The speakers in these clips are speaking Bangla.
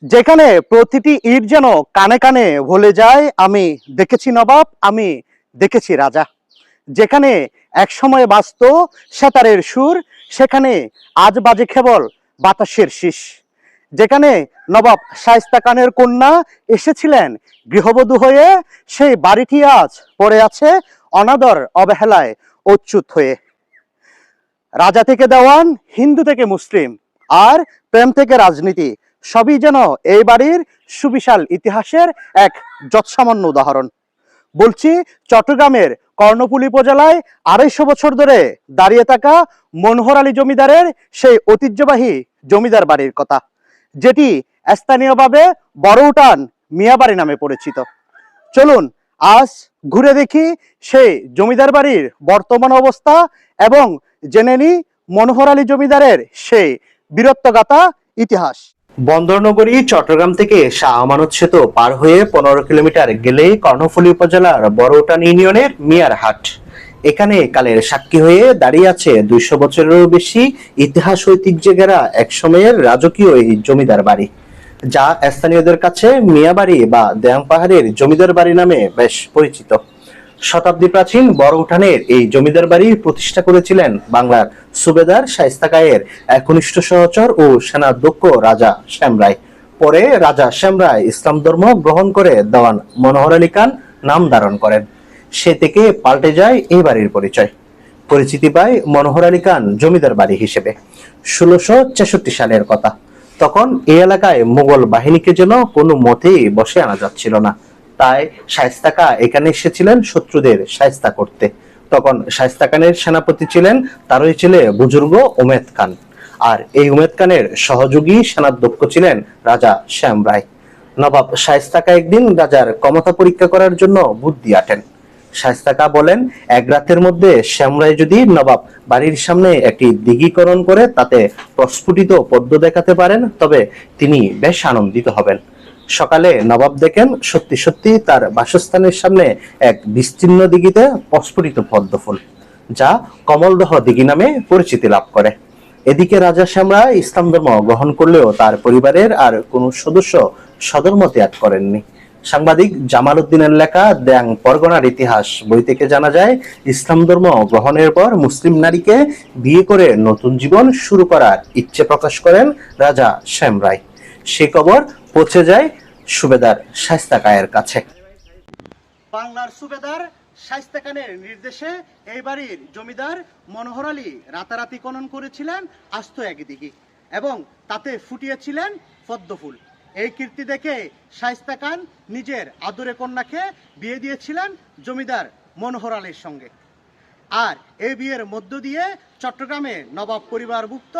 যেখানে প্রতিটি ইট যেন কানে কানে ভুলে যায়, আমি দেখেছি নবাব, আমি দেখেছি রাজা। যেখানে এক সময় বাজতো সেতারের সুর, সেখানে আজ বাজে কেবল বাতাসের শীষ। যেখানে নবাব শায়েস্তা খানের কন্যা এসেছিলেন গৃহবধূ হয়ে, সেই বাড়িটি আজ পড়ে আছে অনাদর অবহেলায় অচ্যুত হয়ে। রাজা থেকে দেওয়ান, হিন্দু থেকে মুসলিম, আর প্রেম থেকে রাজনীতি, সবই যেন এই বাড়ির সুবিশাল ইতিহাসের এক যৎসামান্য উদাহরণ। বলছি চট্টগ্রামের কর্ণফুলী উপজেলায় 250 বছর ধরে দাঁড়িয়ে থাকা মনোহর আলী জমিদারের সেই ঐতিহ্যবাহী জমিদার বাড়ির কথা, যেটি স্থানীয়ভাবে বড় উঠান মিয়াবাড়ি নামে পরিচিত। চলুন আজ ঘুরে দেখি সেই জমিদার বাড়ির বর্তমান অবস্থা এবং জেনে নি মনোহর আলী জমিদারের সেই বীরত্বগাথা ইতিহাস। বন্দরনগরী চট্টগ্রাম থেকে শাহ আমানত সেতু পার হয়ে 15 কিলোমিটার গেলেই কর্ণফুলী উপজেলার বড়উটান ইউনিয়নের মিয়ার হাট। এখানে কালের সাক্ষী হয়ে দাঁড়িয়ে আছে 200 বছরেরও বেশি ইতিহাস ঐতিহ্যে ঘেরা এক সময়ের রাজকীয় এই জমিদার বাড়ি, যা স্থানীয়দের কাছে মিয়াবাড়ি বা দেয়াং পাহাড়ের জমিদার বাড়ি নামে বেশ পরিচিত। শতাব্দী প্রাচীন বড় উঠানের এই জমিদার বাড়ি প্রতিষ্ঠা করেছিলেন বাংলার সুবেদার শায়েস্তা খাঁয়ের একনিষ্ঠ সহচর ও সেনাধ্যক্ষ রাজা শ্যাম রায়। পরে রাজা শ্যাম রায় ইসলাম ধর্ম গ্রহণ করে দেওয়ান মনোহর আলী খান নাম ধারণ করেন। সে থেকে পাল্টে যায় এই বাড়ির পরিচয়, পরিচিতি পায় মনোহর আলী খান জমিদার বাড়ি হিসেবে। 1663 সালের কথা। তখন এই এলাকায় মুঘল বাহিনীকে যেন কোনো মতেই বসে আনা যাচ্ছিল না, তাই শায়েস্তা খাঁ এখানে এসেছিলেন শত্রুদের শায়েস্তা করতে। তখন শায়েস্তা খানের সেনাপতি ছিলেন তারই ছেলে বুজুর্গ উমেদ খান, আর এই উমেদ খানের সহযোগী সেনাধ্যক্ষ ছিলেন রাজা শ্যাম রায়। নবাব শায়েস্তা খাঁ একদিন রাজার ক্ষমতা পরীক্ষা করার জন্য বুদ্ধি আটেন। শায়েস্তা খাঁ বলেন, এক রাতের মধ্যে শ্যাম রায় যদি নবাব বাড়ির সামনে একটি দিঘিকরণ করে তাতে প্রস্ফুটিত পদ্ম দেখাতে পারেন, তবে তিনি বেশ আনন্দিত হবেন। সকালে নবাব দেখেন সত্যি সত্যি তার বাসস্থানের সামনে এক বিস্তীর্ণ দিঘিতে প্রস্ফুটিত পদ্ম ফুল, যা কমলদহ দিঘি নামে পরিচিতি লাভ করে। এদিকে রাজা শ্যাম রায় ইসলাম ধর্ম গ্রহণ করলেও তার পরিবারের আর কোনো সদস্য সধর্ম ত্যাগ করেননি। সাংবাদিক জামাল উদ্দিনের লেখা দেয়াং পরগনার ইতিহাস বই থেকে জানা যায়, ইসলাম ধর্ম গ্রহণের পর মুসলিম নারীকে বিয়ে করে নতুন জীবন শুরু করার ইচ্ছে প্রকাশ করেন রাজা শ্যাম রায়। সে খবর পৌঁছে যায় সুবেদার শায়েস্তা খাঁয়ের কাছে। বাংলার সুবেদার শায়েস্তা খানের নির্দেশে এই বাড়ির জমিদার মনোহর আলী রাতারাতি খনন করেছিলেন আস্ত এক দিঘি এবং তাতে ফুটিয়েছিলেন পদ্ম ফুল। এই কীর্তি দেখে শায়েস্তা খান নিজের আদরে কন্যাকে বিয়ে দিয়েছিলেন জমিদার মনোহর আলীর সঙ্গে। আর এই বিয়ের মধ্য দিয়ে চট্টগ্রামে নবাব পরিবারভুক্ত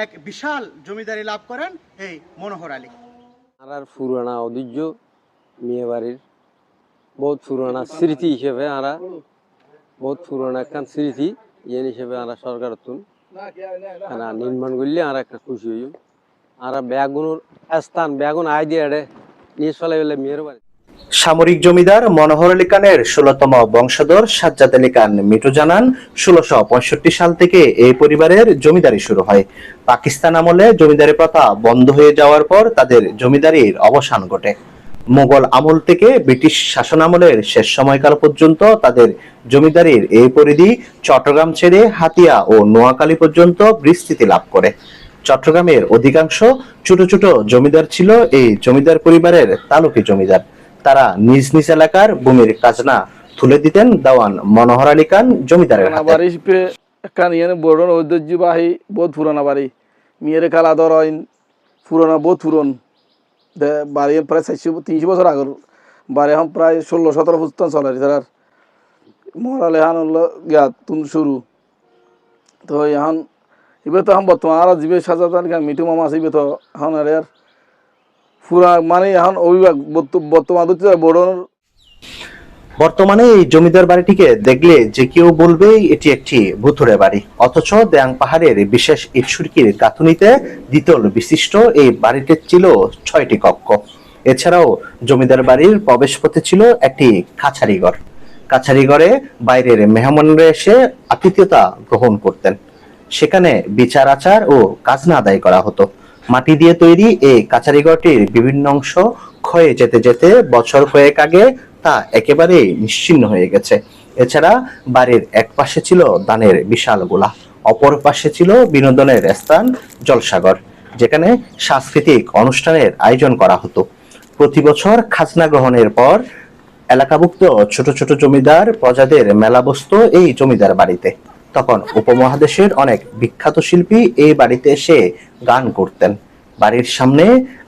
এক বিশাল জমিদারি লাভ করেন এই মনোহর আলী। আর পুরানা ঐতিহ্য মিয়া বাড়ির বহুত পুরানা স্মৃতি হিসেবে আমরা বহুত পুরানা একখান স্মৃতি ইয়ে হিসেবে আমরা সরকার নির্মাণ করলে আমরা একটা খুশি হই। আমরা বেগুনের স্থান বেগুন আয় দিয়ে নিয়ে চলে গেলে মেয়ের বাড়ি। সামরিক জমিদার মনোহর আলী খানের 16তম বংশধর সাজ্জাদ আলী খান মিটু জানান, 1665 সাল থেকে এই পরিবারের জমিদারি শুরু হয়। পাকিস্তান আমলে জমিদারি প্রথা বন্ধ হয়ে যাওয়ার পর তাদের জমিদারির অবসান ঘটে। মুঘল আমল থেকে ব্রিটিশ শাসন আমলের শেষ সময়কাল পর্যন্ত তাদের জমিদারির এই পরিধি চট্টগ্রাম ছেড়ে হাতিয়া ও নোয়াখালী পর্যন্ত বিস্তৃতি লাভ করে। চট্টগ্রামের অধিকাংশ ছোট ছোট জমিদার ছিল এই জমিদার পরিবারের তালুকি জমিদার। তারা নিজ নিজ এলাকার ভূমির খাজনা তুলে দিতেন দেওয়ান মনোহর আলী খান জমিদারের হাতে। বড় ঐতিহ্যবাহী বহুত পুরানা বাড়ি, মেয়ের কালা ধরেন পুরানা বহুত পুরন বাড়ি, প্রায় 400-300 বছর আগর বাড়ি। এখন প্রায় 16-17 ফুট চলে তার মহারাল এখন হলো গিয়া তুন শুরু। তো এখন এবার তো এখন বর্তমান আর জীবে সাজাতান মিঠু মামা আছে তো এখন আর পুরা মানে এখন অভিভাবক বর্তমান বড়। বর্তমানে এই জমিদার বাড়িটিকে দেখলে যে কেউ বলবে এটি একটি ভুতুড়ে বাড়ি, অথচ দেয়াং পাহাড়ের বিশেষ ইটসুরকির গাঁথুনিতে দ্বিতল বিশিষ্ট এই বাড়িতে ছিল 6টি কক্ষ। এছাড়াও জমিদার বাড়ির প্রবেশ পথে ছিল একটি কাছারি ঘর। কাছারি ঘরে বাইরের মেহমানরা এসে আতিথ্যতা গ্রহণ করতেন। সেখানে বিচার আচার ও খাজনা আদায় করা হতো। মাটি দিয়ে তৈরি এই কাচারিঘরটির বিভিন্ন অংশ ক্ষয়ে যেতে যেতে বছর কয়েক আগে তা একেবারে নিশ্চিহ্ন হয়ে গেছে। এছাড়া বাড়ির এক পাশে ছিল দানের বিশাল গোলা, অপর পাশে ছিল বিনোদনের স্থান জলসাগর, যেখানে সাংস্কৃতিক অনুষ্ঠানের আয়োজন করা হতো। প্রতি বছর খাজনা গ্রহণের পর এলাকাভুক্ত ছোট ছোট জমিদার প্রজাদের মেলা বসতো এই জমিদার বাড়িতে। তখন উপমহাদেশের অনেক বিখ্যাত শিল্পী এই বাড়িতে এসে গান করতেন। বাড়ির সামনে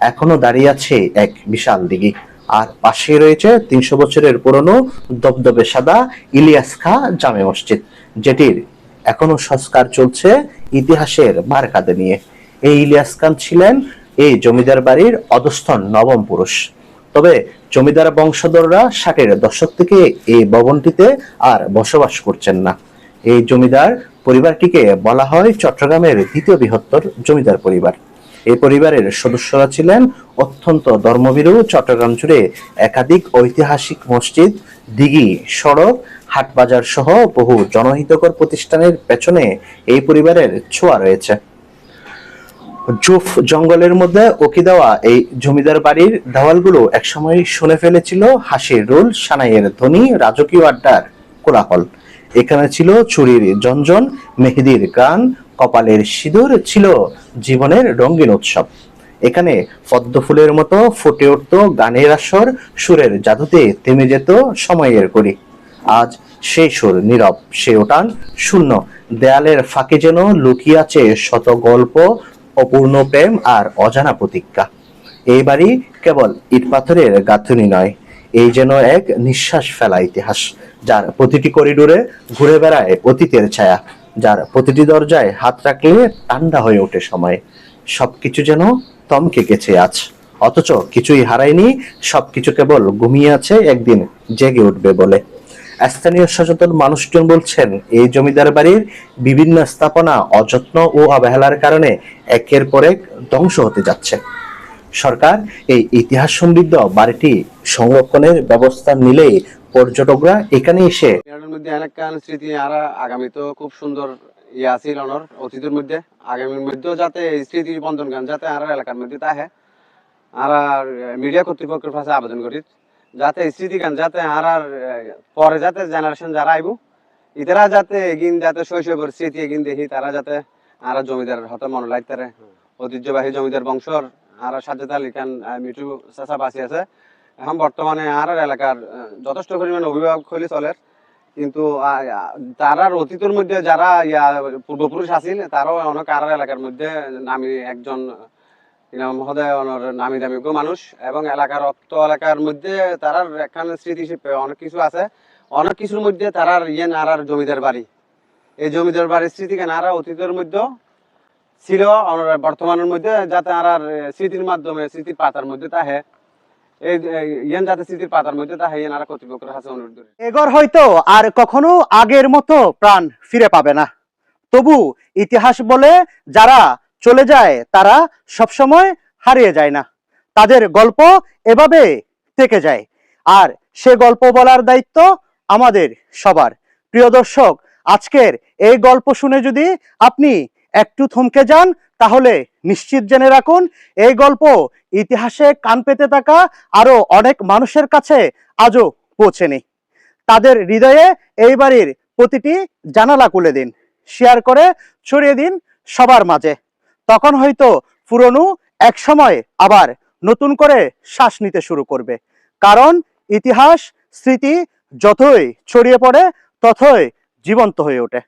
এখনো দাঁড়িয়ে আছে এক বিশাল দিঘি, আর পাশে রয়েছে 300 বছরের পুরনো দবদবে সাদা ইলিয়াস খাঁ জামে মসজিদ, যেটির এখনো সংস্কার চলছে ইতিহাসের মারকাদে নিয়ে। এই ইলিয়াস খান ছিলেন এই জমিদার বাড়ির অধস্তন নবম পুরুষ। তবে জমিদার বংশধররা 60-এর দশক থেকে এই ভবনটিতে আর বসবাস করছেন না। এই জমিদার পরিবারটিকে বলা হয় চট্টগ্রামের দ্বিতীয় বৃহত্তর জমিদার পরিবার। এই পরিবারের সদস্যরা ছিলেন অত্যন্ত ধর্মভীরু। চট্টগ্রাম জুড়ে একাধিক ঐতিহাসিক মসজিদ, দিঘি, সড়ক, হাট বাজার সহ বহু জনহিতকর প্রতিষ্ঠানের পেছনে এই পরিবারের ছোঁয়া রয়েছে। জুফ জঙ্গলের মধ্যে ওকি দেওয়া এই জমিদার বাড়ির দেওয়ালগুলো একসময় শুনে ফেলেছিল হাসির রোল, সানাইয়ের ধ্বনি, রাজকীয় আড্ডার কোলাহল। এখানে ছিল চুরির ঝনঝন, মেহেদির গান, কপালের সিঁদুর, ছিল জীবনের রঙিন উৎসব। এখানে পদ্ম ফুলের মতো ফুটে উঠত গানের আসর, সুরের জাদুতে থেমে যেত সময়ের ঘড়ি। আজ সেই সুর নীরব, সে ওঠান শূন্য। দেয়ালের ফাঁকে যেন লুকিয়ে আছে শত গল্প, অপূর্ণ প্রেম আর অজানা প্রতীক্ষা। এই বাড়ি কেবল ইট পাথরের গাঁথুনি নয়, এই যেন এক নিঃশ্বাস ফেলা ইতিহাস, যার প্রতিটি করিডোরে ঘুরে বেড়ায় অতীতের ছায়া, যার প্রতিটি দরজায় হাত রাখলে ঠান্ডা হয়ে ওঠে সময়। সবকিছু যেন থমকে গেছে আজ, অথচ কিছুই হারায়নি, সবকিছু কেবল ঘুমিয়ে আছে, একদিন জেগে উঠবে বলে। স্থানীয় সচেতন মানুষজন বলছেন, এই জমিদার বাড়ির বিভিন্ন স্থাপনা অযত্ন ও অবহেলার কারণে একের পর এক ধ্বংস হতে যাচ্ছে। সরকার এই ইতিহাস সমৃদ্ধ বাড়িটি সংরক্ষণের ব্যবস্থা নিলে পর্যটকরা এখানে এসে এর মধ্যে অনেক কান স্মৃতি আর আগামী তো খুব সুন্দর আছিল অনর অতীতের মধ্যে, আগামীর মধ্যেও যাতে এই স্মৃতি বন্ধন গান যাতে আর এলাকার মধ্যে তাহে আর মিডিয়া কর্তৃপক্ষের কাছে আবেদন করি, যাতে এই স্মৃতি গান যাতে আর পরে যাতে জেনারেশন যারা আইব ইতারা যাতে এগিন যাতে শৈশবের স্মৃতি এগিন দেখি, তারা যাতে আর জমিদার হতে মনে লাগতারে ঐতিহ্যবাহী জমিদার বংশর আর সাজ্জাদ আলী খান মিঠু চাচা বাঁচি আছে। এখন বর্তমানে আর এলাকার যথেষ্ট পরিমাণ অভিভাবক হইলে চলে, কিন্তু তারার অতীতের মধ্যে যারা পূর্বপুরুষ আছিল তারাও অনেক আর এলাকার মধ্যে নামি একজন মহোদয় নামি দামি মানুষ, এবং এলাকার অক্ত এলাকার মধ্যে তারার একখানে স্মৃতি হিসেবে অনেক কিছু আছে। অনেক কিছুর মধ্যে তারার আর জমিদার বাড়ি, এই জমিদার বাড়ির স্মৃতি কেন আর অতীতের মধ্যে ছিল, বর্তমানের মধ্যে যাতে আর স্মৃতির মাধ্যমে স্মৃতির পাতার মধ্যে তাহে এই যাতে স্মৃতির পাতার মধ্যে তাহে আর কর্তৃপক্ষের কাছে অনুরোধ করে। এগর হয়তো আর কখনো আগের মতো প্রাণ ফিরে পাবে না, তবু ইতিহাস বলে যারা চলে যায় তারা সবসময় হারিয়ে যায় না, তাদের গল্প এভাবে থেকে যায়। আর সে গল্প বলার দায়িত্ব আমাদের সবার। প্রিয় দর্শক, আজকের এই গল্প শুনে যদি আপনি একটু থমকে যান, তাহলে নিশ্চিত জেনে রাখুন এই গল্প ইতিহাসে কান পেতে থাকা আরো অনেক মানুষের কাছে আজও পৌঁছেনি। তাদের হৃদয়ে এই বাড়ির প্রতিটি জানালা খুলে দিন, শেয়ার করে ছড়িয়ে দিন সবার মাঝে। তখন হয়তো পুরনো এক সময় আবার নতুন করে শ্বাস নিতে শুরু করবে। কারণ ইতিহাস স্মৃতি যতই ছড়িয়ে পড়ে ততই জীবন্ত হয়ে ওঠে।